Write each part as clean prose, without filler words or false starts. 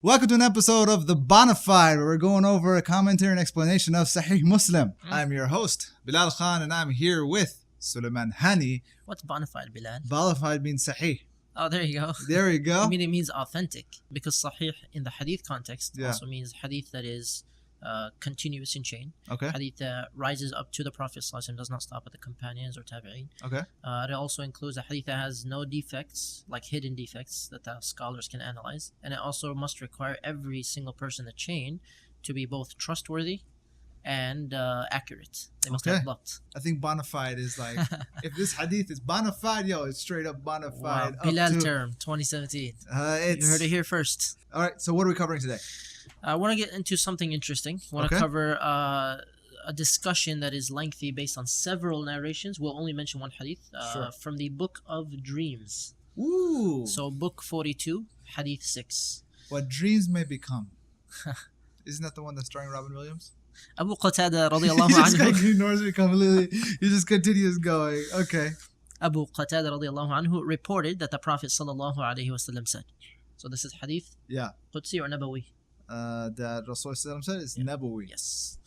Welcome to an episode of the Bonafide, where we're going over a commentary and explanation of Sahih Muslim. I'm your host, Bilal Khan, and I'm here with Suleiman Hani. What's Bonafide, Bilal? Bonafide means Sahih. Oh, there you go. There you go. I mean, it means authentic, because Sahih in the Hadith context also means Hadith that is continuous in chain. Okay. Hadith that rises up to the Prophet ﷺ, does not stop at the companions or tabi'een. Okay. It also includes a Hadith that has no defects, like hidden defects that the scholars can analyze. And it also must require every single person in the chain to be both trustworthy and accurate. They must have luck. I think Bonafide is like, if this hadith is Bonafide, yo, it's straight up Bonafide. Wow. Bilal term 2017. You heard it here first. All right, so what are we covering today? I want to get into something interesting. I want to cover a discussion that is lengthy based on several narrations. We'll only mention one hadith from the Book of Dreams. Ooh. So Book 42, Hadith 6. What dreams may become. Isn't that the one that's starring Robin Williams? Abu Qatada radiallahu anhu. He ignores me completely. He just continues going. Okay. Abu Qatada radiallahu anhu reported that the Prophet sallallahu alaihi wasallam said. So this is hadith. Yeah. Qudsi or Nabawi? That Rasul said is Nabawi. Yes.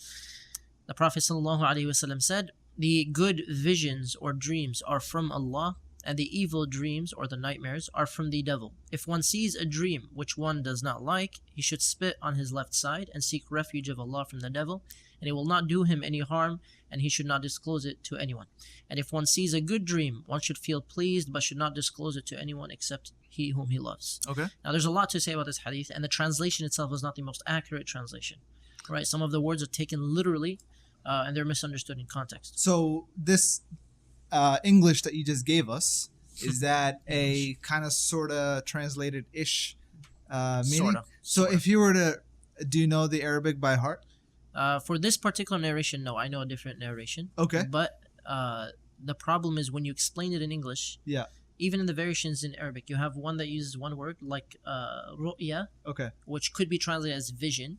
The Prophet sallallahu alaihi wasallam said, "The good visions or dreams are from Allah, and the evil dreams or the nightmares are from the devil. If one sees a dream which one does not like, he should spit on his left side and seek refuge of Allah from the devil, and it will not do him any harm, and he should not disclose it to anyone. And if one sees a good dream, one should feel pleased but should not disclose it to anyone except he whom he loves." Okay. Now there's a lot to say about this hadith, and the translation itself is not the most accurate translation. Right? Some of the words are taken literally, and they're misunderstood in context. So this English that you just gave us, is that a kind of sort of translated-ish meaning? Sorta. If you were to, do you know the Arabic by heart? For this particular narration, no. I know a different narration. Okay. But the problem is when you explain it in English, even in the variations in Arabic, you have one that uses one word, like ru'ya, which could be translated as vision.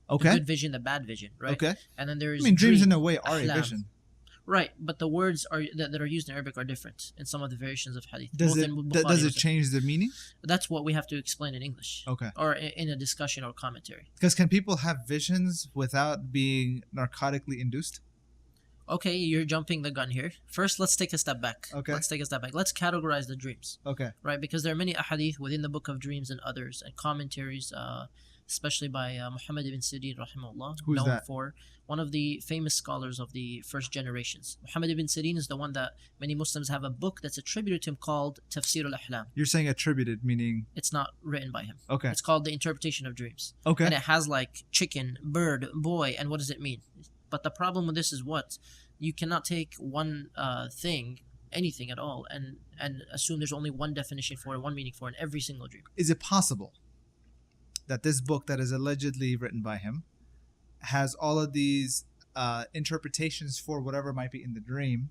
Okay. The good vision, the bad vision, right? Okay. And then there's dreams in a way are a vision. Right, but the words that are used in Arabic are different in some of the variations of hadith. Does it change the meaning? That's what we have to explain in English. Okay. Or in a discussion or commentary. Because can people have visions without being narcotically induced? Okay, you're jumping the gun here. First, let's take a step back. Okay. Let's take a step back. Let's categorize the dreams. Okay. Right, because there are many ahadith within the Book of Dreams and others, and commentaries, especially by Muhammad ibn Sirin, rahimahullah. Who's known that? For one of the famous scholars of the first generations. Muhammad ibn Sirin is the one that many Muslims have a book that's attributed to him called Tafsir al-Ahlam. You're saying attributed, meaning? It's not written by him. Okay. It's called The Interpretation of Dreams. Okay. And it has like chicken, bird, boy, and what does it mean? But the problem with this is what? You cannot take one thing, anything at all, and assume there's only one definition for it, one meaning for it in every single dream. Is it possible that this book that is allegedly written by him has all of these interpretations for whatever might be in the dream,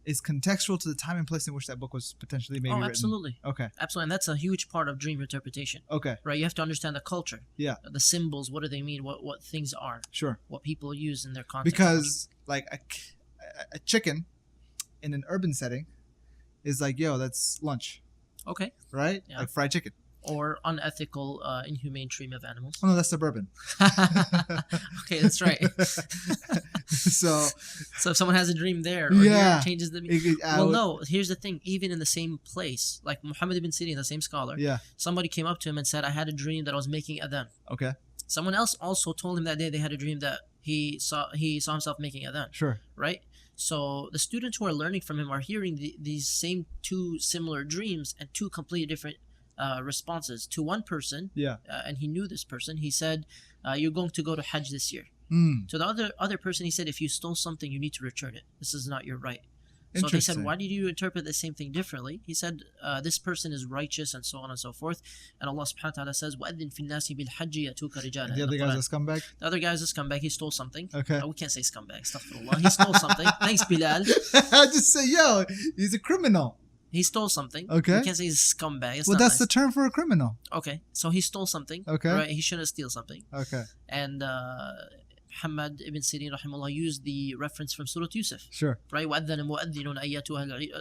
is contextual to the time and place in which that book was potentially maybe written? Absolutely. Okay. Absolutely, and that's a huge part of dream interpretation. Okay. Right, you have to understand the culture. Yeah. The symbols, what do they mean, what things are. Sure. What people use in their context. Because like a chicken in an urban setting is like, yo, that's lunch. Okay. Right? Yeah. Like fried chicken. Or unethical, inhumane treatment of animals. Oh no, that's suburban. Okay, that's right. So if someone has a dream there, or here, it changes the meaning. No, here's the thing. Even in the same place, like Muhammad ibn Sirin, the same scholar, somebody came up to him and said, "I had a dream that I was making adhan." Okay. Someone else also told him that day they had a dream that he saw himself making adhan. Sure. Right? So the students who are learning from him are hearing these same two similar dreams and two completely different responses to one person. And he knew this person. He said, "You're going to go to Hajj this year." To the other person, he said, "If you stole something, you need to return it. This is not your right." So they said, "Why did you interpret the same thing differently?" He said, "This person is righteous," and so on and so forth. And Allah subhanahu wa ta'ala says, وَأَذِّن فِي النَّاسِ بِالْحَجِّ يَأْتُوكَ رِجَالًا. The other guy's a scumbag? The other guy's a scumbag. He stole something. Okay. We can't say scumbag. Astaghfirullah. He stole something. Thanks, Bilal. I just say, yo, he's a criminal. He stole something. Okay. We can't say he's a scumbag. Well, that's the term for a criminal. Okay. So he stole something. Okay. Right? He shouldn't steal something. Okay. And Muhammad ibn Sirin rahimahullah used the reference from Surah Yusuf. Sure. Right?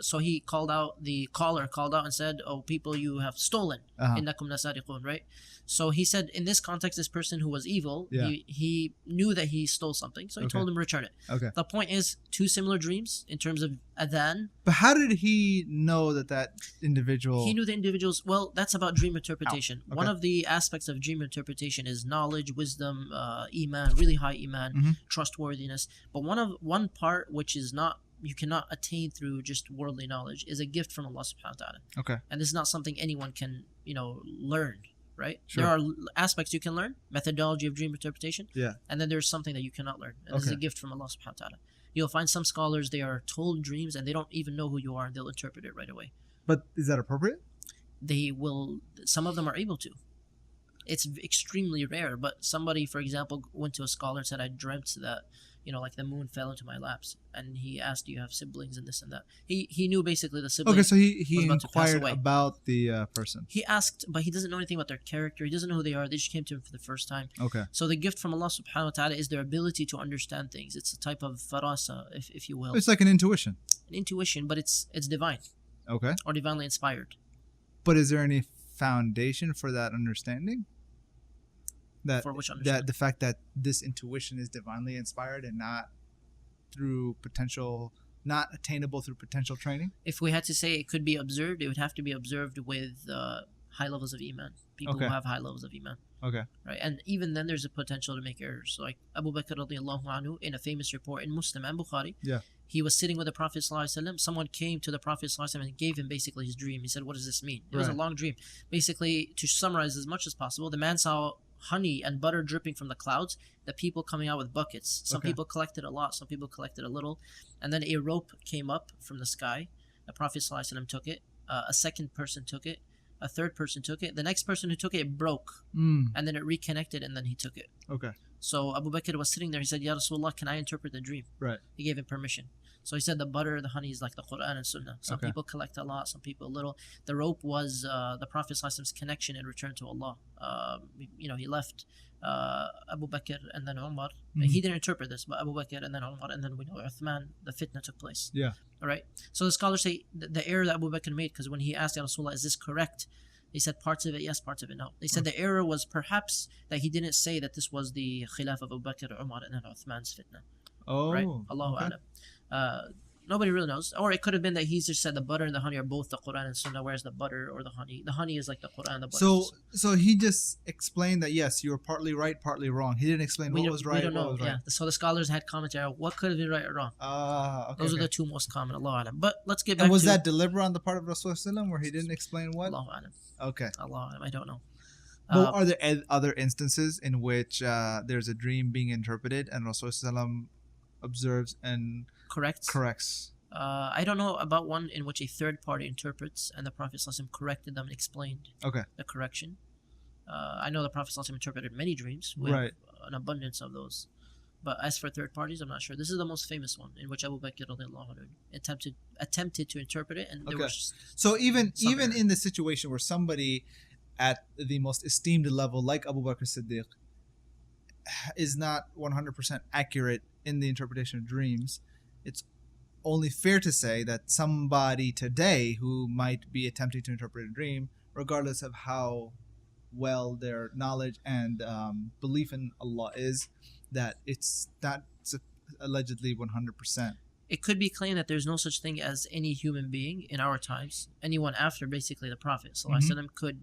So he called out, the caller called out and said, "Oh people, you have stolen. Innakum lasariqun," right? So he said, in this context, this person who was evil, he knew that he stole something, so he told him return it. Okay. The point is, two similar dreams in terms of adhan. But how did he know that individual? He knew the individuals. Well, that's about dream interpretation. One of the aspects of dream interpretation is knowledge, wisdom, iman, really high iman, trustworthiness. But one part which is not, you cannot attain through just worldly knowledge, is a gift from Allah subhanahu wa ta'ala. Okay. And this is not something anyone can, learn. Right? Sure. There are aspects you can learn, methodology of dream interpretation, and then there's something that you cannot learn. And this is a gift from Allah subhanahu wa ta'ala. You'll find some scholars, they are told dreams and they don't even know who you are, and they'll interpret it right away. But is that appropriate? They will, some of them are able to. It's extremely rare, but somebody, for example, went to a scholar and said, I dreamt that, like the moon fell into my laps, and he asked, do you have siblings and this and that. He knew basically the siblings. Okay, so he inquired about the person. He asked, but he doesn't know anything about their character. He doesn't know who they are. They just came to him for the first time. Okay. So the gift from Allah subhanahu wa ta'ala is their ability to understand things. It's a type of farasa, if you will. It's like an intuition. An intuition, but it's divine. Okay. Or divinely inspired. But is there any foundation for that understanding? For which understanding? That the fact that this intuition is divinely inspired and not attainable through potential training? If we had to say it could be observed, it would have to be observed with high levels of iman. People who have high levels of iman. Okay. Right, and even then there's a potential to make errors. So like Abu Bakr radiallahu anhu, in a famous report in Muslim and Bukhari, he was sitting with the Prophet sallallahu alaihi wasallam. Someone came to the Prophet sallallahu alaihi wasallam and gave him basically his dream. He said, what does this mean? It was a long dream. Basically, to summarize as much as possible, the man saw honey and butter dripping from the clouds, the people coming out with buckets. Some people collected a lot, some people collected a little, and then a rope came up from the sky. The Prophet ﷺ took it, a second person took it, a third person took it, the next person who took it broke, and then it reconnected, and then he took it. Okay. So Abu Bakr was sitting there, he said, Ya Rasulullah, can I interpret the dream? Right. He gave him permission. So he said the butter, the honey is like the Quran and Sunnah. Some people collect a lot, some people a little. The rope was the Prophet ﷺ's connection and return to Allah. He left Abu Bakr and then Umar. He didn't interpret this, but Abu Bakr and then Umar, and then we know Uthman, the fitna took place. Yeah. All right. So the scholars say the error that Abu Bakr made, because when he asked Ya Rasulullah, is this correct? They said parts of it yes, parts of it no. They said the error was perhaps that he didn't say that this was the khilaf of Abu Bakr, Umar, and then Uthman's fitna. Oh. Right? Allahu A'lam. Nobody really knows. Or it could have been that he's just said the butter and the honey are both the Quran and Sunnah, whereas the butter or the honey is like the Quran, the butter. So he just explained that yes, you were partly right, partly wrong. He didn't explain what was right. We don't know. What was right. Yeah. So the scholars had commentary on what could have been right or wrong. Okay. Those are the two most common. Allahu A'lam. But let's get back to... And was that deliberate on the part of Rasulullah where he didn't explain what? Allahu A'lam. Okay. Allahu A'lam. I don't know. But are there other instances in which there's a dream being interpreted and Rasulullah observes and corrects? I don't know about one in which a third party interprets and the Prophet ﷺ corrected them and explained the correction. I know the Prophet ﷺ interpreted many dreams. We have an abundance of those. But as for third parties, I'm not sure. This is the most famous one in which Abu Bakr attempted to interpret it, and there was so even in the situation where somebody at the most esteemed level, like Abu Bakr Siddiq, is not 100% accurate in the interpretation of dreams, it's only fair to say that somebody today who might be attempting to interpret a dream, regardless of how well their knowledge and belief in Allah is, that it's not allegedly 100%. It could be claimed that there's no such thing as any human being in our times, anyone after basically the Prophet ﷺ could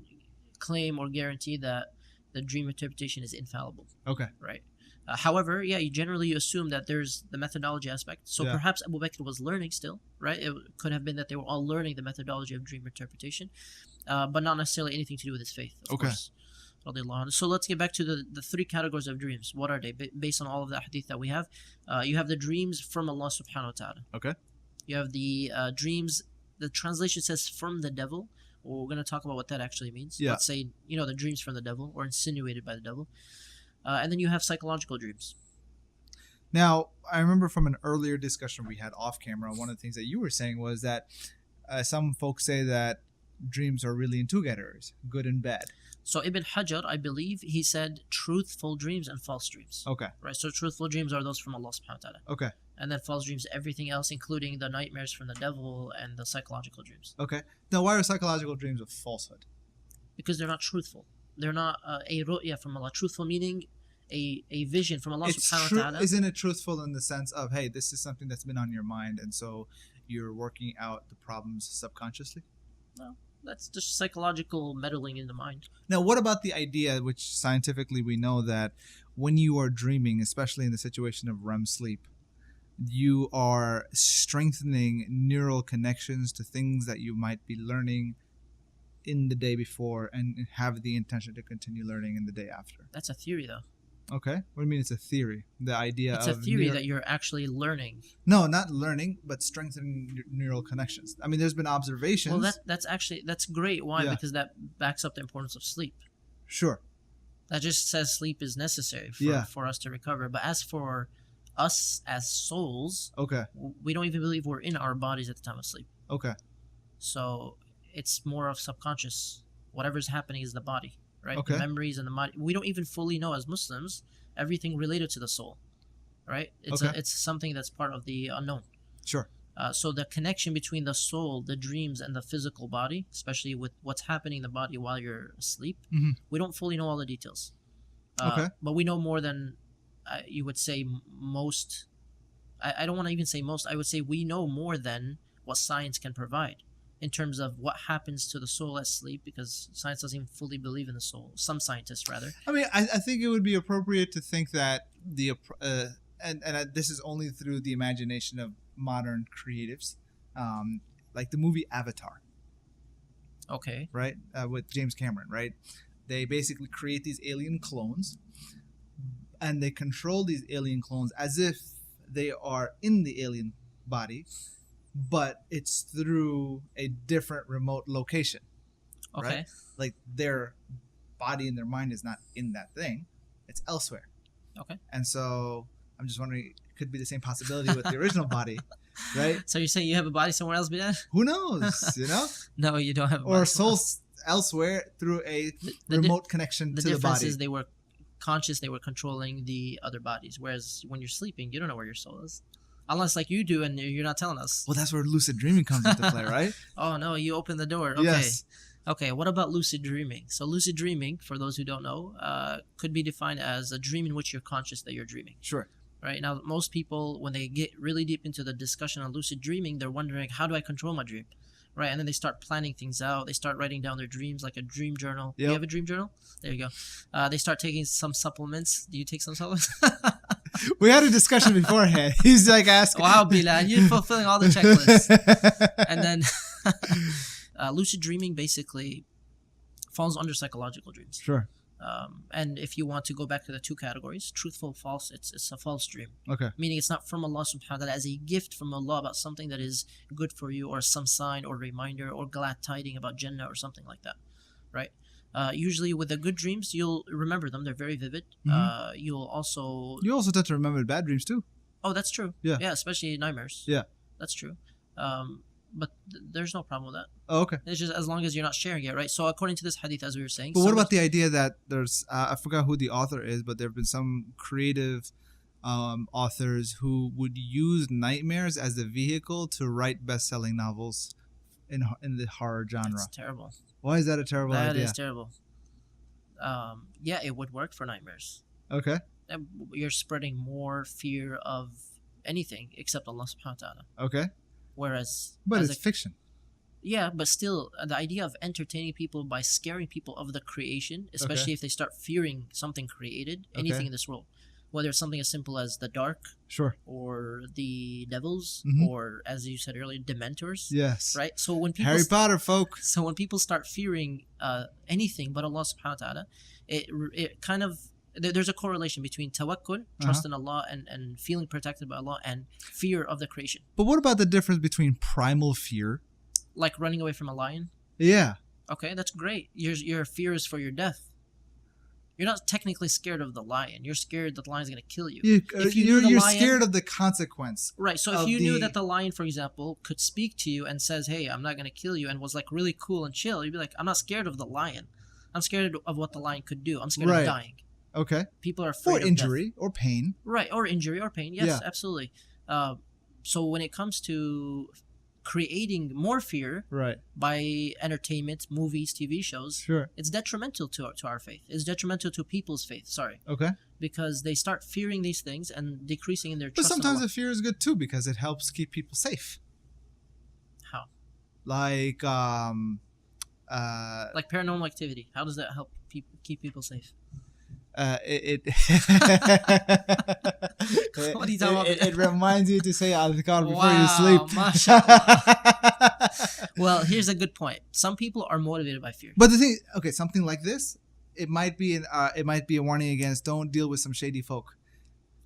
claim or guarantee that the dream interpretation is infallible. Okay. Right. However, you generally assume that there's the methodology aspect. So perhaps Abu Bakr was learning still, right? It could have been that they were all learning the methodology of dream interpretation, but not necessarily anything to do with his faith, of course. So let's get back to the three categories of dreams. What are they? Based on all of the hadith that we have, you have the dreams from Allah subhanahu wa ta'ala. Okay. You have the dreams, the translation says from the devil. Well, we're going to talk about what that actually means. Let's say, the dreams from the devil or insinuated by the devil. And then you have psychological dreams. Now, I remember from an earlier discussion we had off camera, one of the things that you were saying was that some folks say that dreams are really in two categories, good and bad. So Ibn Hajar, I believe, he said truthful dreams and false dreams. Okay. Right, so truthful dreams are those from Allah subhanahu wa ta'ala. Okay. And then false dreams, everything else, including the nightmares from the devil and the psychological dreams. Okay. Now, why are psychological dreams a falsehood? Because they're not truthful. They're not a ru'ya from Allah, truthful meaning a vision from Allah subhanahu wa ta'ala. Isn't it truthful in the sense of, hey, this is something that's been on your mind, and so you're working out the problems subconsciously? No, that's just psychological meddling in the mind. Now, what about the idea, which scientifically we know that when you are dreaming, especially in the situation of REM sleep, you are strengthening neural connections to things that you might be learning in the day before and have the intention to continue learning in the day after? That's a theory, though. Okay. What do you mean it's a theory? The idea it's a theory that you're actually learning. No, not learning, but strengthening neural connections. I mean, there's been observations. Well, that's great. Why? Yeah. Because that backs up the importance of sleep. Sure. That just says sleep is necessary for us to recover. But as for us as souls, okay, we don't even believe we're in our bodies at the time of sleep. Okay. So it's more of subconscious. Whatever's happening is the body, right? Okay. The memories and the mind. We don't even fully know as Muslims everything related to the soul, right? It's something that's part of the unknown. Sure. So the connection between the soul, the dreams, and the physical body, especially with what's happening in the body while you're asleep, we don't fully know all the details. Okay. But we know more than you would say most. I don't want to even say most. I would say we know more than what science can provide in terms of what happens to the soul at sleep, because science doesn't even fully believe in the soul. Some scientists, rather. I mean, I think it would be appropriate to think that this is only through the imagination of modern creatives, like the movie Avatar. Okay. Right? With James Cameron, right? They basically create these alien clones, and they control these alien clones as if they are in the alien body, but it's through a different remote location. Okay. Right? Like their body and their mind is not in that thing. It's elsewhere. Okay. And so I'm just wondering, it could be the same possibility with the original body, right? So you're saying you have a body somewhere else, Bilal? Who knows, you know? No, you don't have a body. Or souls elsewhere through a remote connection to the body. The difference is they were conscious, they were controlling the other bodies. Whereas when you're sleeping, you don't know where your soul is. Unless like you do and you're not telling us. Well, that's where lucid dreaming comes into play, right? Oh, no, you open the door. Okay. Yes. Okay, what about lucid dreaming? So lucid dreaming, for those who don't know, could be defined as a dream in which you're conscious that you're dreaming. Sure. Right? Now, most people, when they get really deep into the discussion on lucid dreaming, they're wondering, how do I control my dream? Right? And then they start planning things out. They start writing down their dreams, like a dream journal. Yep. You have a dream journal? There you go. They start taking some supplements. Do you take some supplements? We had a discussion beforehand. He's like asking. Wow, Bilal, you're fulfilling all the checklists. And then lucid dreaming basically falls under psychological dreams. Sure. And if you want to go back to the two categories, truthful, false, it's a false dream. Okay. Meaning it's not from Allah subhanahu wa ta'ala as a gift from Allah about something that is good for you, or some sign or reminder or glad tiding about Jannah or something like that. Right? Usually with the good dreams, you'll remember them. They're very vivid. You also tend to remember bad dreams too. Oh, that's true. Yeah. Yeah, especially nightmares. Yeah. That's true. But there's no problem with that. Oh, okay. It's just as long as you're not sharing it, right? So according to this hadith, as we were saying. But what about the idea that there's, I forgot who the author is, but there have been some creative authors who would use nightmares as the vehicle to write best-selling novels in the horror genre. That's terrible. Why is that a terrible idea? That is terrible. Yeah, it would work for nightmares. Okay. You're spreading more fear of anything except Allah subhanahu wa ta'ala. Okay. Whereas... But it's fiction. Yeah, but still, the idea of entertaining people by scaring people of the creation, especially if they start fearing something created, anything in this world, whether it's something as simple as the dark, sure, or the devils, or as you said earlier, dementors. Yes. Right. So when people Harry Potter folk. So when people start fearing anything but Allah subhanahu wa ta'ala, it kind of, there's a correlation between tawakkul, trust in Allah, and feeling protected by Allah, and fear of the creation. But what about the difference between primal fear? Like running away from a lion? Yeah. Okay, that's great. Your fear is for your death. You're not technically scared of the lion. You're scared that the lion's going to kill you. You're scared of the consequence. Right. So if you knew that the lion, for example, could speak to you and says, hey, I'm not going to kill you, and was like really cool and chill, you'd be like, I'm not scared of the lion. I'm scared of what the lion could do. I'm scared of dying. Okay. People are afraid of injury death. Or pain. Right. Or injury or pain. Yes, absolutely. So when it comes to creating more fear right. by entertainment, movies, TV shows, Sure. it's detrimental to our faith. It's detrimental to people's faith. Sorry. Okay. Because they start fearing these things and decreasing in their But trust. sometimes the fear is good too because it helps keep people safe. How? Like Like paranormal activity. How does that help keep people safe? What are you talking about? It reminds you to say adhkar before Wow, you sleep. mashallah. Well, here's a good point. Some people are motivated by fear. But the thing, okay, something like this, it might be a warning against don't deal with some shady folk,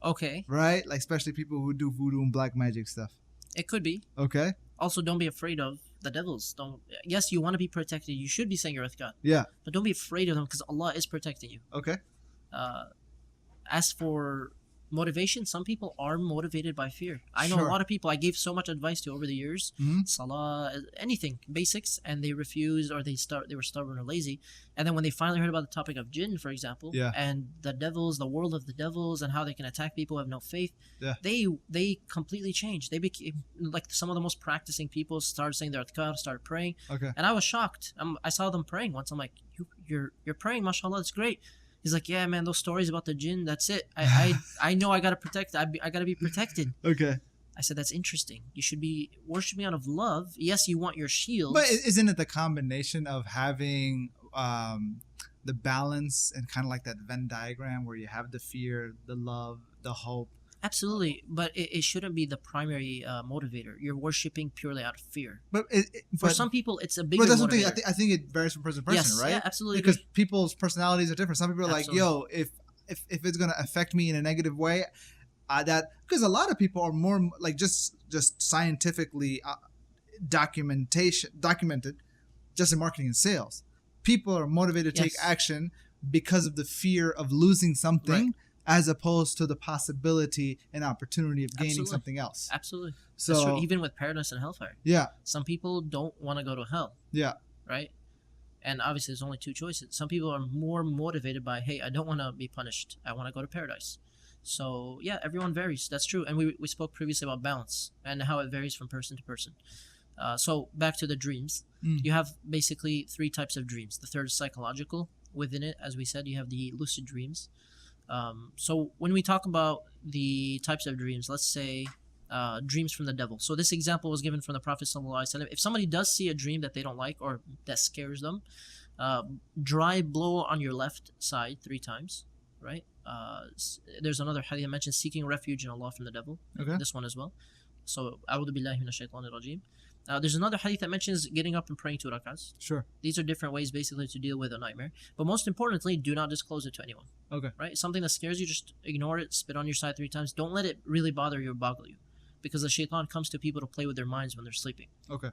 Okay, right? Like especially people who do voodoo and black magic stuff. it could be. Okay. Also, don't be afraid of the devils. Don't. Yes, you want to be protected. You should be saying your adhkar. Yeah. But don't be afraid of them because Allah is protecting you. Okay. As for motivation, some people are motivated by fear. I know Sure. a lot of people I gave so much advice to over the years, salah, anything, basics, and they refused or they were stubborn or lazy. And then when they finally heard about the topic of jinn, for example, Yeah. and the devils, the world of the devils, and how they can attack people who have no faith, Yeah. they completely changed. They became like some of the most practicing people, started saying their adhkar, started praying, Okay. and I was shocked. I saw them praying once. I'm like, you're praying, mashallah, it's great. He's like, yeah, man, those stories about the jinn, that's it. I know I gotta protect. I gotta be protected. Okay. I said, that's interesting. You should be worshiping out of love. Yes, you want your shield. But isn't it the combination of having the balance and kind of like that Venn diagram where you have the fear, the love, the hope? Absolutely, but it shouldn't be the primary motivator. You're worshiping purely out of fear. But For some people, it's a bigger But that's motivator. something I think it varies from person to person, Yes, right? yeah, absolutely. Because people's personalities are different. Some people are Absolutely. like, "Yo, if it's gonna affect me in a negative way, because a lot of people are more like just scientifically documented, just in marketing and sales. People are motivated to take Yes. action because of the fear of losing something, Right. as opposed to the possibility and opportunity of gaining Absolutely. something else. Absolutely. So That's true. Even with paradise and hellfire. yeah, Some people don't want to go to hell, yeah, right? And obviously, there's only two choices. Some people are more motivated by, hey, I don't want to be punished. I want to go to paradise. So, yeah, everyone varies. That's true. And we spoke previously about balance and how it varies from person to person. So, back to the dreams. You have basically three types of dreams. The third is psychological. Within it, as we said, you have the lucid dreams. So, when we talk about the types of dreams, let's say dreams from the devil. So this example was given from the Prophet ﷺ. If somebody does see a dream that they don't like or that scares them, dry blow on your left side 3 times, right? There's another hadith that mentions seeking refuge in Allah from the devil. Okay. This one as well. So, A'udhu billahi minash shaitanir rajim. There's another hadith that mentions getting up and praying 2 rak'ahs. sure. These are different ways basically to deal with a nightmare. But most importantly, do not disclose it to anyone. Okay. Right? Something that scares you, just ignore it, spit on your side 3 times. Don't let it really bother you or boggle you. Because the shaitan comes to people to play with their minds when they're sleeping. Okay.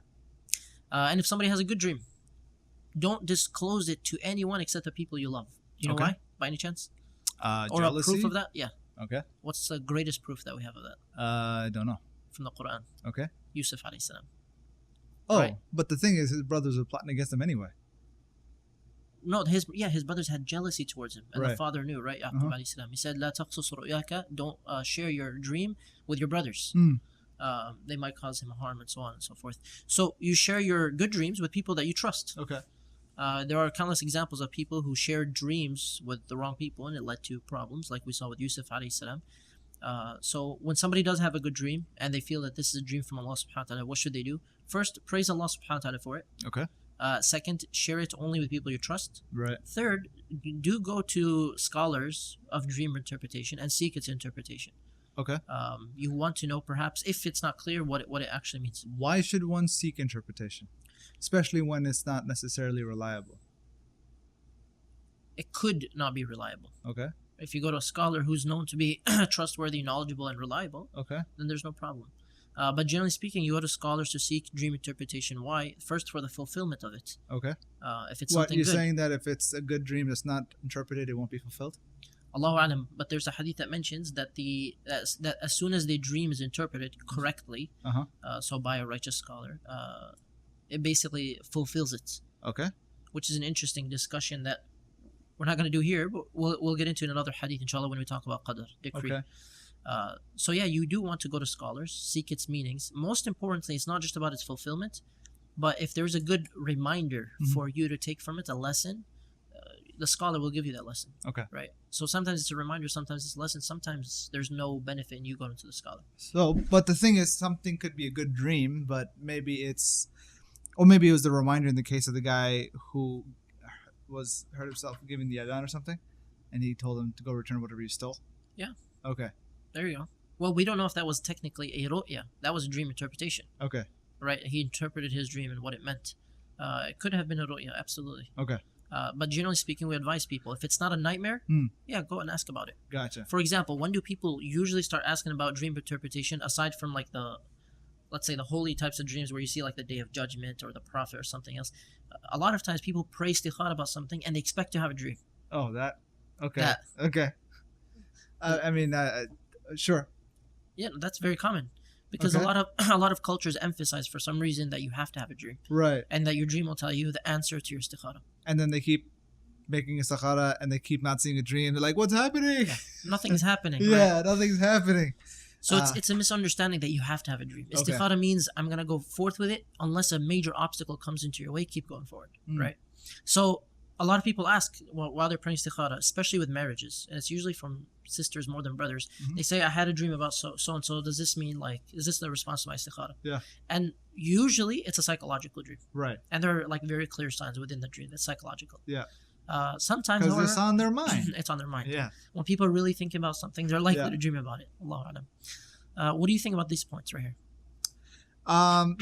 And if somebody has a good dream, don't disclose it to anyone except the people you love. You know Okay. why? By any chance? Or Jealousy? a proof of that? Yeah. Okay. What's the greatest proof that we have of that? I don't know. From the Quran. Okay. Yusuf alayhi salam. Oh, Right. but the thing is, his brothers were plotting against him anyway. No, his brothers had jealousy towards him, and the Right. father knew, right? Yaqub alayhi salam. He said, "La taqsus ru'yaka." Don't share your dream with your brothers. They might cause him harm, and so on and so forth. So you share your good dreams with people that you trust. Okay. There are countless examples of people who shared dreams with the wrong people, and it led to problems, like we saw with Yusuf alayhi salam. So when somebody does have a good dream and they feel that this is a dream from Allah subhanahu wa ta'ala, what should they do? First, praise Allah subhanahu wa ta'ala for it. Okay. Second, share it only with people you trust. Right. Third, do go to scholars of dream interpretation and seek its interpretation. Okay. You want to know perhaps if it's not clear what it actually means. Why should one seek interpretation, especially when it's not necessarily reliable? It could not be reliable. Okay. If you go to a scholar who's known to be trustworthy, knowledgeable, and reliable, Okay. then there's no problem. But generally speaking, you go to scholars to seek dream interpretation. Why? First, for the fulfillment of it. Okay. If it's What something you're good. saying that if it's a good dream that's not interpreted, it won't be fulfilled? Allahu alam. But there's a hadith that mentions that that as soon as the dream is interpreted correctly, so by a righteous scholar, it basically fulfills it. Okay. Which is an interesting discussion that we're not going to do here, but we'll get into in another hadith, inshallah, when we talk about qadr, decree. Okay. So yeah, you do want to go to scholars, seek its meanings. Most importantly, it's not just about its fulfillment, but if there's a good reminder for you to take from it, a lesson, the scholar will give you that lesson. Okay. Right? So sometimes it's a reminder, sometimes it's a lesson, sometimes there's no benefit in you going to the scholar. So, but the thing is, something could be a good dream, but maybe it's, or maybe it was the reminder in the case of the guy who hurt himself giving the adhan or something, and he told him to go return whatever you stole. Yeah. Okay. There you go. Well, we don't know if that was technically a ru'ya. That was a dream interpretation. Okay. Right? He interpreted his dream and what it meant. It could have been a ru'ya, absolutely. Okay. But generally speaking, we advise people, if it's not a nightmare, yeah, go and ask about it. Gotcha. For example, when do people usually start asking about dream interpretation, aside from like let's say the holy types of dreams where you see like the Day of Judgment or the Prophet or something else? A lot of times people pray istikhara about something and they expect to have a dream. Oh, that? Okay. That. Okay. I mean, sure. Yeah, that's very common. Because a lot of cultures emphasize for some reason that you have to have a dream. Right. And that your dream will tell you the answer to your istikhara. And then they keep making istikhara and they keep not seeing a dream. They're like, what's happening? Yeah, nothing's happening. Yeah, right? Nothing's happening. So it's a misunderstanding that you have to have a dream. Istikhara means I'm going to go forth with it unless a major obstacle comes into your way, keep going forward. Right? So a lot of people ask while they're praying istikhara, especially with marriages, and it's usually from sisters more than brothers. They say, I had a dream about so and so. Does this mean is this the response to my istikhara? Yeah. And usually it's a psychological dream. Right. And there are like very clear signs within the dream that's psychological. Yeah. Sometimes because it's on their mind. It's on their mind. Yeah. When people are really thinking about something, they're likely to dream about it. Allahu Alam. What do you think about these points right here?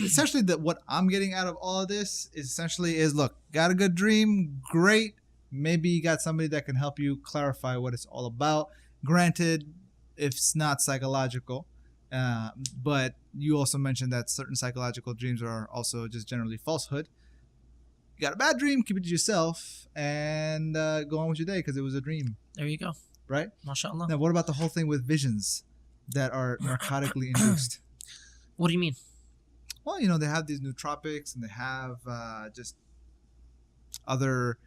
Essentially, what I'm getting out of all of this is look, got a good dream, great. Maybe you got somebody that can help you clarify what it's all about. Granted, if it's not psychological, but you also mentioned that certain psychological dreams are also just generally falsehood. You got a bad dream, keep it to yourself and go on with your day because it was a dream. There you go. Right? MashaAllah. Now, what about the whole thing with visions that are narcotically induced? What do you mean? Well, they have these nootropics and they have just other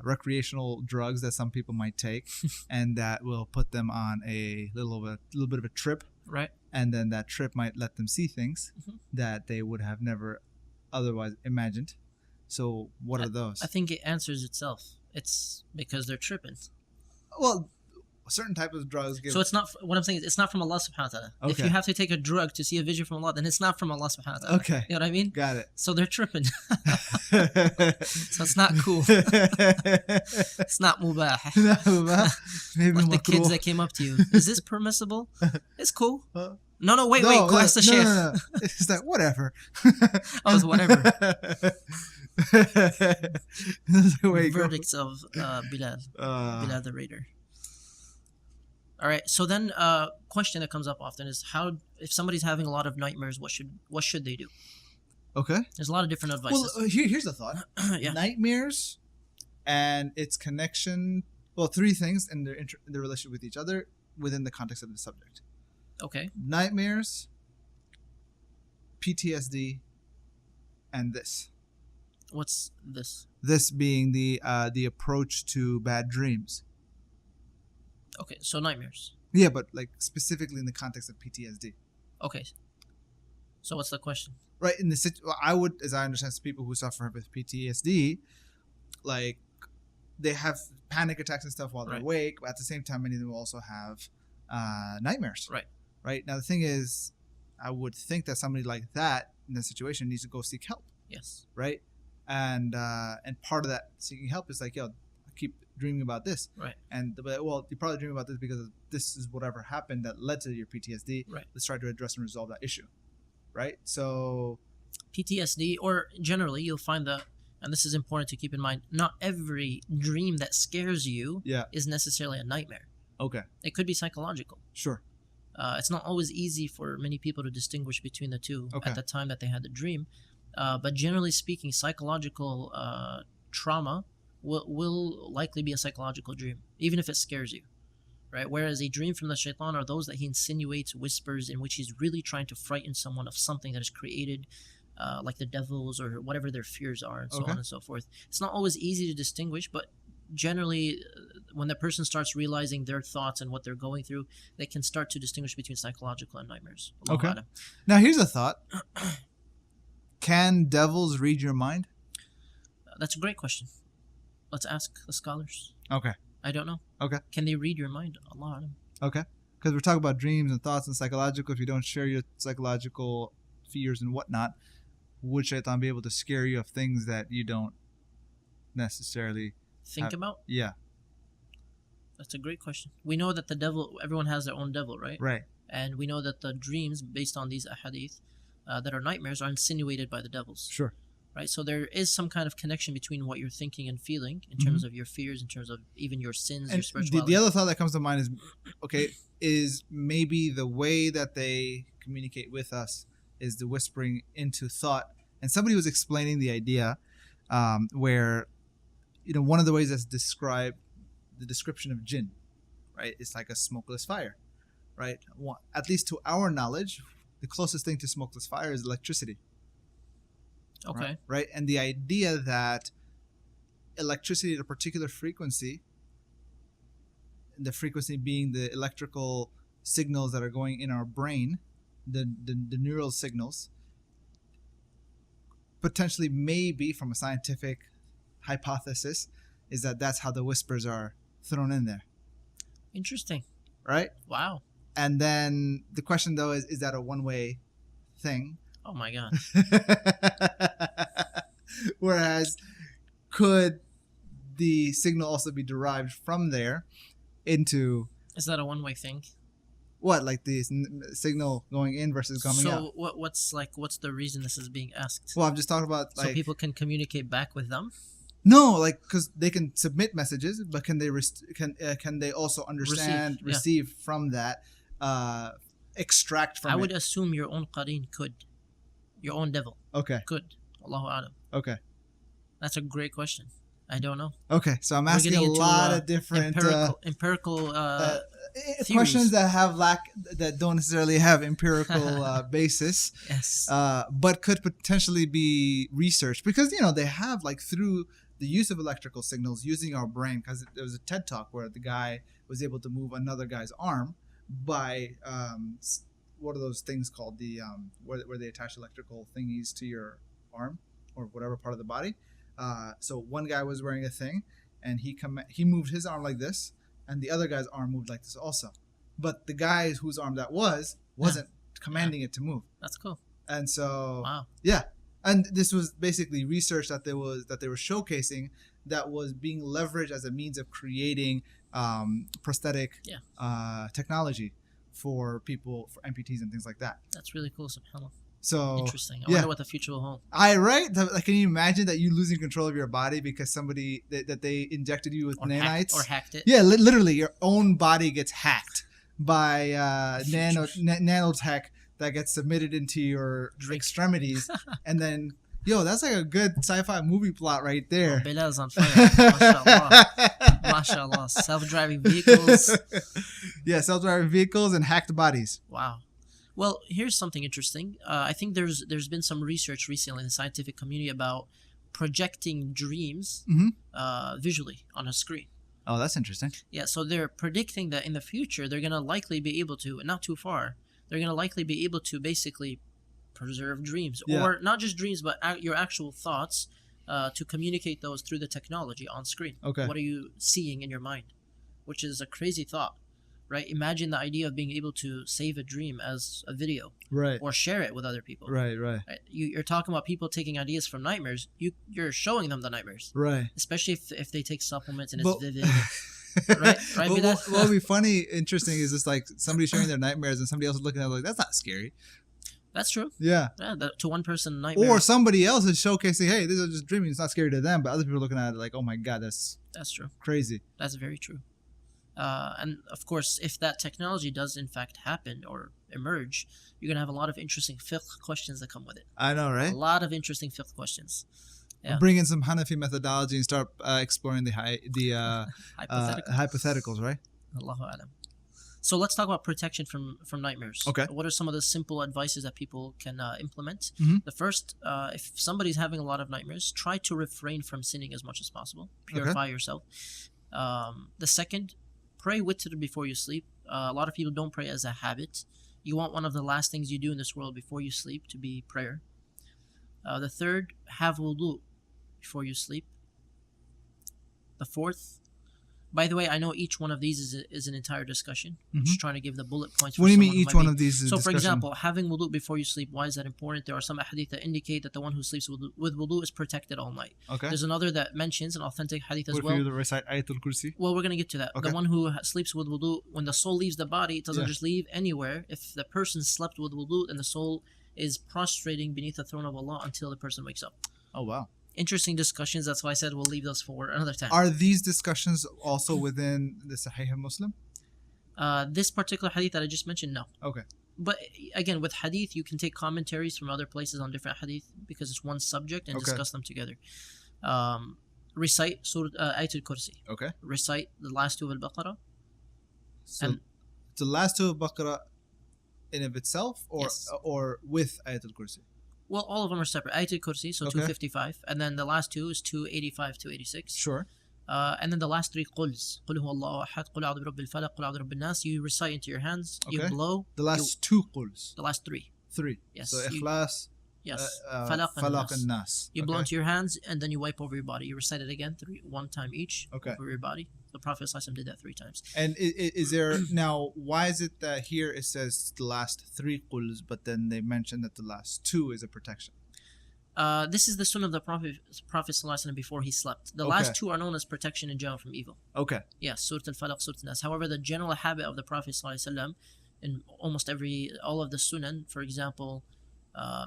recreational drugs that some people might take and that will put them on a little bit of a trip. Right. And then that trip might let them see things that they would have never otherwise imagined. So what are those? I think it answers itself. It's because they're tripping. Well, certain type of drugs give... So it's not... What I'm saying is it's not from Allah subhanahu wa ta'ala. Okay. If you have to take a drug to see a vision from Allah, then it's not from Allah subhanahu wa ta'ala. Okay. You know what I mean? Got it. So they're tripping. So it's not cool. It's not mubah. Maybe like the kids that came up to you. Is this permissible? It's cool. No, wait. Go ask the sheikh. No. It's like, whatever. Oh, it's whatever. Wait, verdicts of Bilal the Raider. All right, so then question that comes up often is if somebody's having a lot of nightmares, what should they do? Okay. There's a lot of different advices. Well, here's the thought. Yeah. Nightmares and its connection, three things and their relationship with each other within the context of the subject. Okay. Nightmares, PTSD, and this. What's this? This being the approach to bad dreams. Okay, so nightmares. Yeah, but like specifically in the context of PTSD. Okay. So what's the question? Right, I would, as I understand, people who suffer with PTSD, like they have panic attacks and stuff while they're awake, but at the same time, many of them also have nightmares. Right. Now the thing is, I would think that somebody like that in that situation needs to go seek help. Yes. Right. And part of that seeking help is like, I keep dreaming about this. Right. You're probably dreaming about this because this is whatever happened that led to your PTSD. Right. Let's try to address and resolve that issue. Right. So PTSD, or generally you'll find that, and this is important to keep in mind, not every dream that scares you is necessarily a nightmare. Okay. It could be psychological. Sure. It's not always easy for many people to distinguish between the two at the time that they had the dream. But generally speaking, psychological trauma will likely be a psychological dream, even if it scares you, right? Whereas a dream from the shaitan are those that he insinuates, whispers, in which he's really trying to frighten someone of something that is created, like the devils or whatever their fears are, and so on and so forth. It's not always easy to distinguish, but generally, when the person starts realizing their thoughts and what they're going through, they can start to distinguish between psychological and nightmares. Okay. Alam. Now, here's a thought. Can devils read your mind? That's a great question. Let's ask the scholars. Okay. I don't know. Okay. Can they read your mind? Allah Alam. Okay. Because we're talking about dreams and thoughts and psychological. If you don't share your psychological fears and whatnot, would shaitan be able to scare you of things that you don't necessarily think about? Yeah. That's a great question. We know that the devil, everyone has their own devil, right? Right. And we know that the dreams, based on these ahadith, that are nightmares, are insinuated by the devils. Sure. Right? So there is some kind of connection between what you're thinking and feeling in terms of your fears, in terms of even your sins, your spirituality. The other thought that comes to mind is, okay, is maybe the way that they communicate with us is the whispering into thought. And somebody was explaining the idea where, one of the ways that's described, the description of jinn, right? It's like a smokeless fire, right? At least to our knowledge, the closest thing to smokeless fire is electricity. Okay. Right? And the idea that electricity at a particular frequency, the frequency being the electrical signals that are going in our brain, the neural signals, potentially maybe from a scientific hypothesis, is that that's how the whispers are thrown in there. Interesting. Right? Wow. And then the question, though, is that a one-way thing? Oh, my God. Whereas, could the signal also be derived from there into... Is that a one-way thing? What, like the signal going in versus coming out? So what's the reason this is being asked? Well, I'm just talking about so people can communicate back with them? No, like because they can submit messages, but can they also understand, receive from that, extract from it? I would assume your own qareen could, your own devil. Okay. Could. Allahu Alam. Okay. That's a great question. I don't know. Okay, so I'm asking a lot of different empirical questions that don't necessarily have empirical basis. Yes. But could potentially be researched because they have like through the use of electrical signals using our brain, because there was a TED talk where the guy was able to move another guy's arm by what are those things called, the where they attach electrical thingies to your arm or whatever part of the body. So one guy was wearing a thing, and he moved his arm like this, and the other guy's arm moved like this also. But the guy whose arm that wasn't commanding it to move. That's cool. And so, wow. Yeah, and this was basically research that they were showcasing that was being leveraged as a means of creating prosthetic technology for people, for amputees and things like that. That's really cool, subhanAllah. So interesting. I wonder what the future will hold. Right? Like, can you imagine that you losing control of your body because somebody that they injected you with nanites or hacked it? Yeah, literally, your own body gets hacked by nanotech that gets submitted into your extremities, and then that's like a good sci-fi movie plot right there. Oh, Bilal's on fire. MashaAllah. MashaAllah. Self-driving vehicles. Yeah, self-driving vehicles and hacked bodies. Wow. Well, here's something interesting. I think there's been some research recently in the scientific community about projecting dreams visually on a screen. Oh, that's interesting. Yeah, so they're predicting that in the future they're going to likely be able to, and not too far, they're going to likely be able to basically preserve dreams. Yeah. Or not just dreams, but your actual thoughts to communicate those through the technology on screen. Okay. What are you seeing in your mind? Which is a crazy thought. Right? Imagine the idea of being able to save a dream as a video. Right. Or share it with other people. Right. You're talking about people taking ideas from nightmares. You're showing them the nightmares. Right. Especially if they take supplements and it's vivid. Right? What would be funny, interesting is just like somebody sharing their nightmares and somebody else is looking at it like, that's not scary. That's true. Yeah. To one person, nightmares. Or somebody else is showcasing, hey, this is just dreaming. It's not scary to them. But other people are looking at it like, oh my God, that's true. Crazy. That's very true. And of course, if that technology does in fact happen or emerge, you're gonna have a lot of interesting fiqh questions that come with it. I know, right? A lot of interesting fiqh questions. Yeah. Bring in some Hanafi methodology and start exploring the hypotheticals, right? Allahu Alam. So let's talk about protection from nightmares. Okay. What are some of the simple advices that people can implement? Mm-hmm. The first, if somebody's having a lot of nightmares, try to refrain from sinning as much as possible. Purify yourself. The second, pray witr before you sleep. A lot of people don't pray as a habit. You want one of the last things you do in this world before you sleep to be prayer. The third, have wudu before you sleep. The fourth, by the way, I know each one of these is an entire discussion. I'm just trying to give the bullet points. What do you mean each one of these is So, discussion? for example, having wudu before you sleep, why is that important? There are some hadith that indicate that the one who sleeps with wudu is protected all night. Okay. There's another that mentions an authentic hadith as what well. if you recite Ayatul Kursi? Well, we're going to get to that. Okay. The one who sleeps with wudu, when the soul leaves the body, it doesn't Yeah. just leave anywhere. If the person slept with wudu, then the soul is prostrating beneath the throne of Allah until the person wakes up. Oh, wow. Interesting discussions. That's why I said we'll leave those for another time. Are these discussions also within the Sahih Muslim? This particular hadith that I just mentioned, no. Okay. But again, with hadith, you can take commentaries from other places on different hadith because it's one subject and discuss them together. Recite Surah Ayatul Kursi. Okay. Recite the last two of Al-Baqarah. So the last two of Baqarah in of itself, or with Ayatul Kursi? Well, all of them are separate. Ayatul Kursi, so 255, and then the last two is 285, 286. Sure. And then the last three quls. قُلْ هُوَ اللَّهُ أَحَدٌ قُلْ أَعُوذُ بِرَبِّ الْفَلَقِ قُلْ أَعُوذُ بِرَبِّ النَّاسِ. You recite into your hands. Okay. You blow. The last two quls. The last three. Three. Yes. So Ikhlas, Yes. Falaq and Nas. You blow into your hands and then you wipe over your body. You recite it again one time each over your body. The Prophet ﷺ did that 3 times. And is there now? Why is it that here it says the last 3 quls, but then they mention that the last 2 is a protection? This is the sunnah of the Prophet ﷺ before he slept. The last 2 are known as protection in general from evil. Okay. Yes, Surah Al-Falaq, Surah Al-Nas. However, the general habit of the Prophet ﷺ in almost all of the sunan, for example,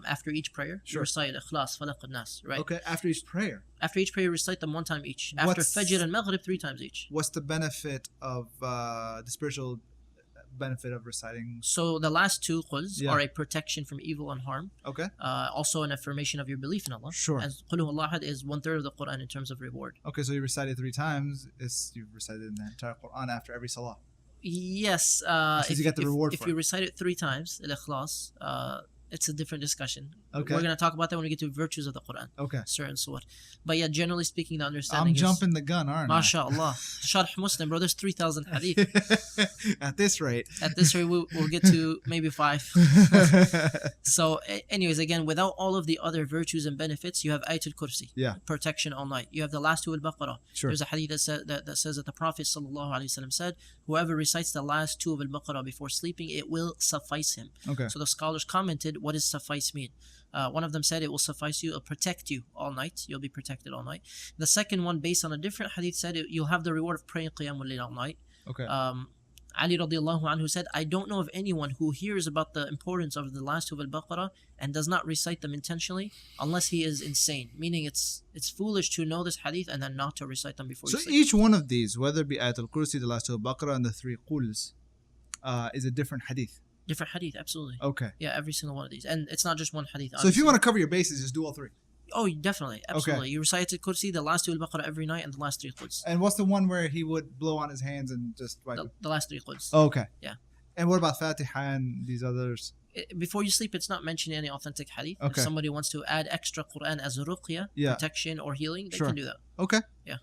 after each prayer, you recite Ikhlas, Falaq, and Nas, right? Okay, after each prayer. After each prayer, you recite them 1 time each. After Fajr and Maghrib, 3 times each. What's the benefit of the spiritual benefit of reciting? So the last 2 quls are a protection from evil and harm. Okay. Also an affirmation of your belief in Allah. Sure. And Qul Huwa Allah Ahad is 1/3 of the Quran in terms of reward. Okay, so you recite it 3 times. You've recited in the entire Quran after every salah. Yes. If you get the reward if you recite it 3 times, Al-Ikhlas, it's a different discussion. Okay. We're going to talk about that when we get to virtues of the Quran. Okay. Certain surah. But yeah, generally speaking, the understanding I'm jumping the gun, aren't I? MashaAllah. Sharh Muslim, bro. There's 3,000 hadith. At this rate. At this rate, we'll get to maybe 5. So, anyways, again, without all of the other virtues and benefits, you have Ayatul Kursi. Yeah. Protection all night. You have the last 2 Al-Baqarah. Sure. There's a hadith that says that the Prophet ﷺ said, whoever recites the last 2 of Al-Baqarah before sleeping, it will suffice him. Okay. So the scholars commented, what does suffice mean? One of them said it will suffice you, it'll protect you all night. You'll be protected all night. The second one, based on a different hadith, said you'll have the reward of praying Qiyamul Layl all night. Okay. Ali radiallahu anhu said, I don't know of anyone who hears about the importance of the last 2 of Al-Baqarah and does not recite them intentionally unless he is insane. Meaning it's foolish to know this hadith and then not to recite them before you sleep. So each one of these, whether it be Ayatul Kursi, the last 2 of Baqarah, and the 3 quls, is a different hadith. Different hadith, absolutely. Okay. Yeah, every single one of these. And it's not just one hadith. So if you want to cover your bases, just do all 3. Oh, definitely. Absolutely. Okay. You recite the Kursi, the last 2 Al-Baqarah every night, and the last 3 quls. And what's the one where he would blow on his hands and just wipe it? The last 3 quls. Oh, okay. Yeah. And what about Fatiha and these others? Before you sleep, it's not mentioned in any authentic hadith. Okay. If somebody wants to add extra Quran as a ruqya, protection or healing, they can do that. Okay. Yeah.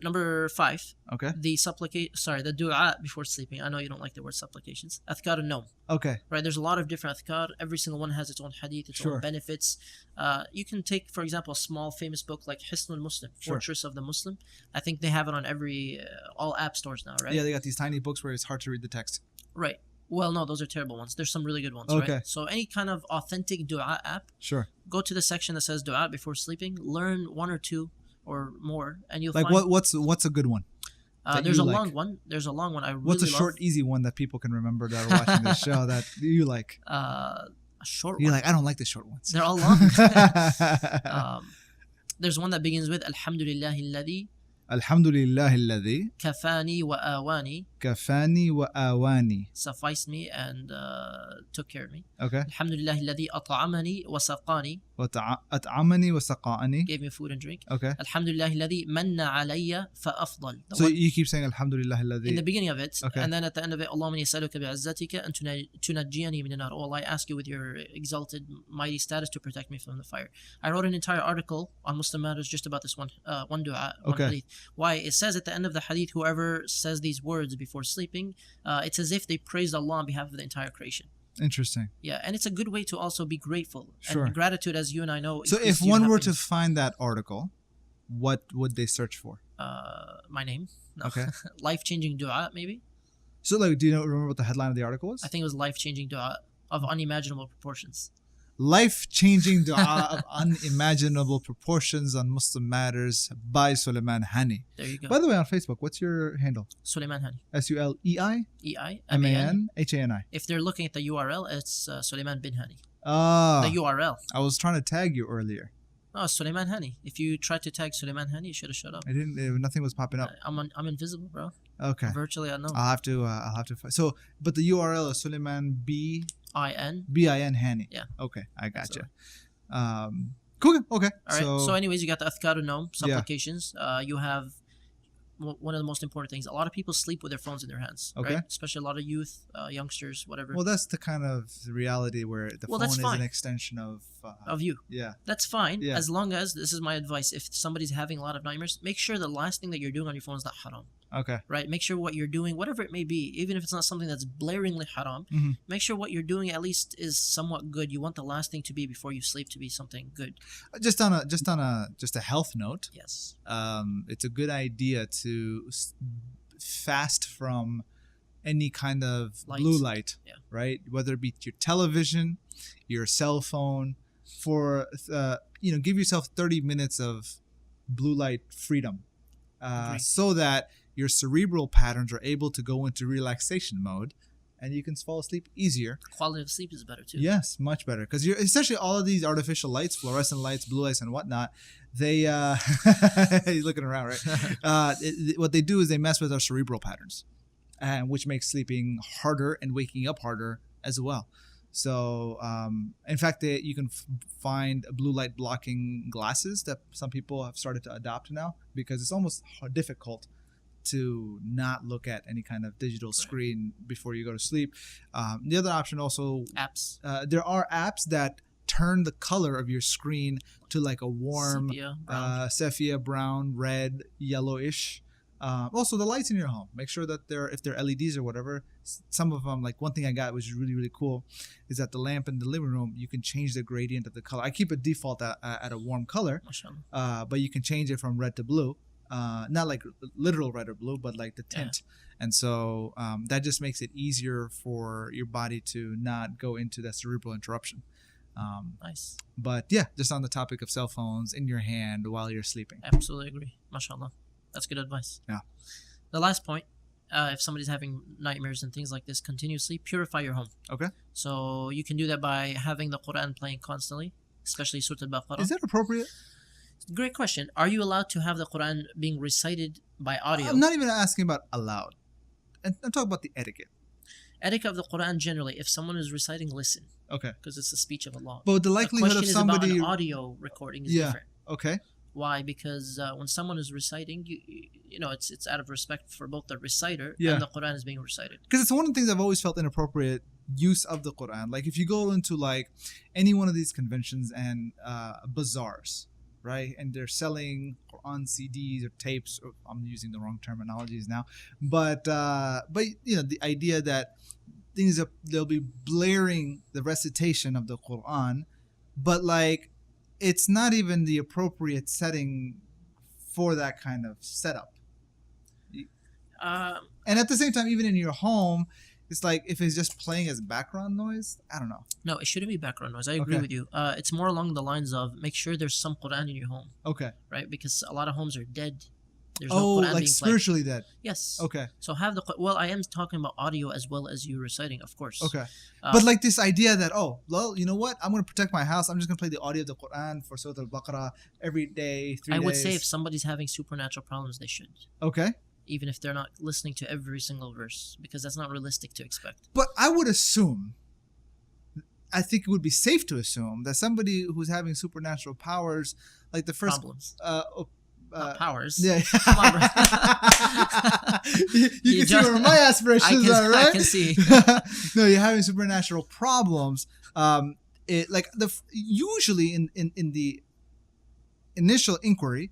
Number 5. Okay. The dua before sleeping. I know you don't like the word supplications. Adhkar al-Nawm. Okay. Right, there's a lot of different adhkar. Every single one has its own hadith, its own benefits. You can take, for example, a small famous book like Hisnul Muslim, Fortress of the Muslim. I think they have it on all app stores now, right? Yeah, they got these tiny books where it's hard to read the text. Right. Well, no, those are terrible ones. There's some really good ones, Okay. right? So any kind of authentic dua app, go to the section that says dua before sleeping, learn 1 or 2 or more, and you'll find... what's a good one? There's a long one. There's a long one I really love. What's a short, easy one that people can remember that are watching this show that you like? A short one. You're like, I don't like the short ones. They're all long. There's one that begins with Alhamdulillahi alladhi Alhamdulillahi alladhi kafani wa awani كفاني وآواني. Sufficed me and took care of me. Okay. الحمد لله الذي أطعمني وسقاني. أطعمني وسقاني. Gave me food and drink. Okay. الحمد لله الذي من علي فأفضل. So you keep saying Alhamdulillah الذي. In the beginning of it, okay. And then at the end of it, اللهم إني أسألك بعزتك أن تنجيني من النار. Oh Allah, I ask you with your exalted, mighty status to protect me from the fire. I wrote an entire article on Muslim Matters just about this one dua, one hadith. Why? It says at the end of the hadith, whoever says these words before sleeping, it's as if they praised Allah on behalf of the entire creation. Interesting. Yeah, and it's a good way to also be grateful. Sure. And gratitude, as you and I know. So if one were to find that article, what would they search for? My name. No. Okay. Life-changing dua, maybe. So like, do you remember what the headline of the article was? I think it was life-changing dua of unimaginable proportions. Life-changing dua of unimaginable proportions on Muslim Matters by Suleiman Hani. There you go. By the way, on Facebook, what's your handle? Suleiman Hani. Suleiman Hani. If they're looking at the URL, it's Suleiman bin Hani. The URL. I was trying to tag you earlier. No, Suleiman Hani. If you tried to tag Suleiman Hani, you should have shut up. I didn't. Nothing was popping up. I'm invisible, bro. Okay. Virtually unknown. I'll have to. So, but the URL is Suleiman bin Hani. Yeah. Okay, I gotcha. Cool. Okay. All right. So anyways, you got the Adhkar al-Nawm, supplications. Yeah. You have one of the most important things. A lot of people sleep with their phones in their hands. Okay. Right? Especially a lot of youth, youngsters, whatever. Well, that's the kind of reality where the phone is an extension of you. Yeah. That's fine. Yeah. As long as, this is my advice, if somebody's having a lot of nightmares, make sure the last thing that you're doing on your phone is not haram. Okay. Right? Make sure what you're doing, whatever it may be, even if it's not something that's blaringly haram, make sure what you're doing at least is somewhat good. You want the last thing to be before you sleep to be something good. Just on a health note. Yes. It's a good idea to fast from any kind of blue light, right? Whether it be your television, your cell phone, for give yourself 30 minutes of blue light freedom, so that your cerebral patterns are able to go into relaxation mode, and you can fall asleep easier. Quality of sleep is better too. Yes, much better, because you're essentially all of these artificial lights, fluorescent lights, blue lights, and whatnot. They you're looking around, right? What they do is they mess with our cerebral patterns, and which makes sleeping harder and waking up harder as well. So, in fact, you can find blue light blocking glasses that some people have started to adopt now, because it's almost difficult to not look at any kind of digital screen before you go to sleep. The other option also, apps. There are apps that turn the color of your screen to like a warm sepia, brown, red, yellowish. Also, the lights in your home, make sure that if they're LEDs or whatever, some of them, like one thing I got which is really, really cool, is that the lamp in the living room, you can change the gradient of the color. I keep it default at a warm color, but you can change it from red to blue. Not like literal red or blue, but like the tint. And so that just makes it easier for your body to not go into that cerebral interruption. Nice. But yeah, just on the topic of cell phones in your hand while you're sleeping. Absolutely agree. MashaAllah. That's good advice. Yeah. The last point, if somebody's having nightmares and things like this continuously, purify your home. Okay. So you can do that by having the Quran playing constantly, especially Surah Al-Baqarah. Is that appropriate? Great question. Are you allowed to have the Quran being recited by audio? I'm not even asking about allowed. I'm talking about the etiquette. Etiquette of the Quran generally, if someone is reciting, listen. Okay. Because it's the speech of Allah. But the likelihood of somebody... The question is about an audio recording is different. Okay. Why? Because when someone is reciting, you know, it's out of respect for both the reciter and the Quran is being recited. Because it's one of the things I've always felt inappropriate use of the Quran. Like if you go into like any one of these conventions and bazaars, right? And they're selling Quran CDs or tapes. Or I'm using the wrong terminologies now, but you know, the idea that they'll be blaring the recitation of the Quran, but like it's not even the appropriate setting for that kind of setup. And at the same time, even in your home, it's like if it's just playing as background noise, I don't know. No, it shouldn't be background noise. I agree with you. It's more along the lines of make sure there's some Quran in your home. Okay. Right? Because a lot of homes are dead. There's no Quran like being spiritually played. dead. Yes. Okay. So have the... Well, I am talking about audio as well as you reciting, of course. Okay. But like this idea that, well, you know what? I'm going to protect my house. I'm just going to play the audio of the Quran for Surah Al-Baqarah every day, 3 days. I would say if somebody's having supernatural problems, they should. Okay. even if they're not listening to every single verse, because that's not realistic to expect. But I would assume, I think it would be safe to assume that somebody who's having supernatural powers, like the first Problems. Not powers. Yeah. Come on, bro. you can see where my aspirations are, right? I can see. No, you're having supernatural problems. Usually in the initial inquiry,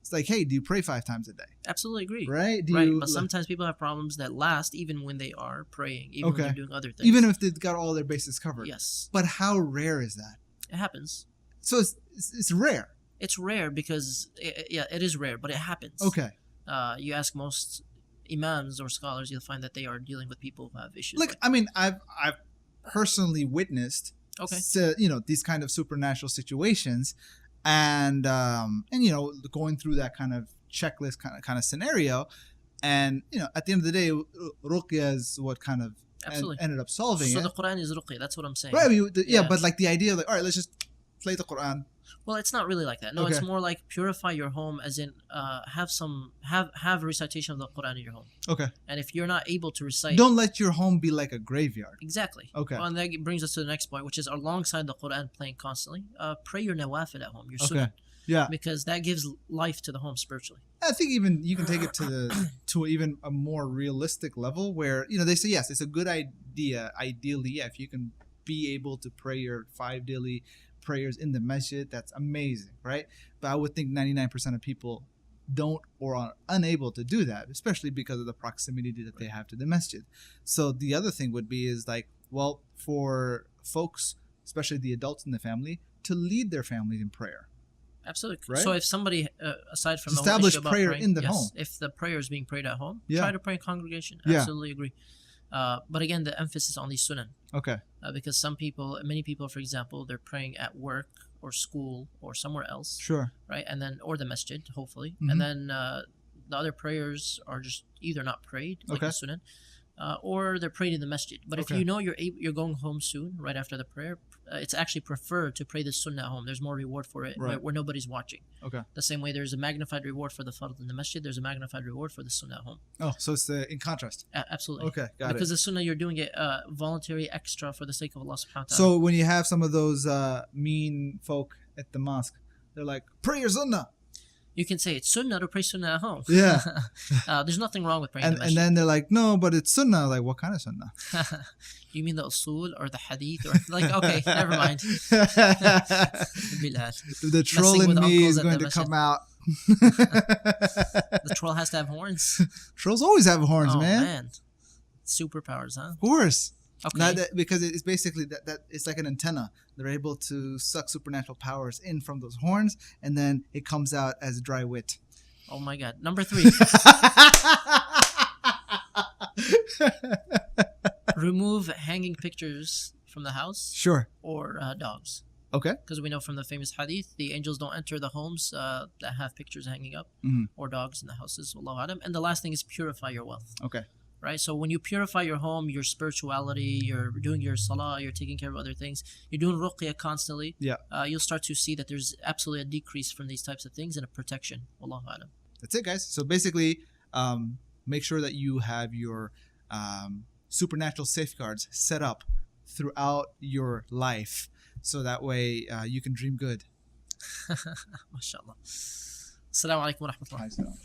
it's like, hey, do you pray 5 times a day? Absolutely agree. Right? But sometimes people have problems that last even when they are praying, even when they're doing other things. Even if they've got all their bases covered. Yes. But how rare is that? It happens. So it's rare. It's rare because, it is rare, but it happens. Okay. You ask most imams or scholars, you'll find that they are dealing with people who have issues. Like, I mean, I've personally witnessed, these kind of supernatural situations, and going through that kind of checklist kind of scenario, and at the end of the day, ruqya is what kind of ended up solving it. So the Quran is ruqya. That's what I'm saying. Right. But like the idea of, like, all right, let's just play the Quran. Well, it's not really like that. No, it's more like purify your home, as in have recitation of the Quran in your home. Okay. And if you're not able to recite, don't let your home be like a graveyard. Exactly. Okay. Well, and that brings us to the next point, which is alongside the Quran playing constantly, pray your nawafil at home, your sunnah. Yeah. Because that gives life to the home spiritually. I think even you can take it to even a more realistic level where they say, yes, it's a good idea. Ideally, if you can be able to pray your 5 daily prayers in the masjid, that's amazing, right? But I would think 99% of people don't or are unable to do that, especially because of the proximity that they have to the masjid. So the other thing would be is like, well, for folks, especially the adults in the family, to lead their families in prayer. Absolutely. Right? So if somebody, aside from establish the whole issue prayer about praying, in the home, if the prayer is being prayed at home, Yeah. try to pray in congregation. Yeah. Absolutely agree. But again, the emphasis on the sunnah. Okay. Because many people, for example, they're praying at work or school or somewhere else. Sure. Right, and then or the masjid, hopefully, Mhm. and then the other prayers are just either not prayed, like the sunnah, or they're prayed in the masjid. But if you know you're going home soon, right after the prayer, it's actually preferred to pray the sunnah at home. There's more reward for it, Right. where nobody's watching. Okay. The same way there's a magnified reward for the fard in the masjid, there's a magnified reward for the sunnah at home. Oh, so it's in contrast. Absolutely. Okay, got because it. the sunnah, you're doing it voluntary extra for the sake of Allah subhanahu wa ta'ala. So when you have some of those mean folk at the mosque, they're like, pray your sunnah. You can say it's sunnah to pray sunnah at home. Yeah. There's nothing wrong with praying in the And masjid. then they're like, no, but it's sunnah. Like, what kind of sunnah? You mean the usul or the hadith or like, okay, never mind. Bilal. The troll in me is going to come out. The troll has to have horns. Trolls always have horns, man. Superpowers, huh? Of course. Okay. Because it's basically that it's like an antenna. They're able to suck supernatural powers in from those horns, and then it comes out as dry wit. Oh my God. Number 3. Remove hanging pictures from the house. Sure. Or dogs. Okay. Because we know from the famous hadith, the angels don't enter the homes that have pictures hanging up, or dogs in the houses. Wallahu alam. And the last thing is purify your wealth. Okay. Right? So when you purify your home, your spirituality, you're doing your salah, you're taking care of other things, you're doing ruqya constantly, you'll start to see that there's absolutely a decrease from these types of things and a protection. Wallahu alam. That's it, guys. So basically, make sure that you have your supernatural safeguards set up throughout your life, so that way you can dream good. MashaAllah. Assalamu alaikum wa rahmatullah.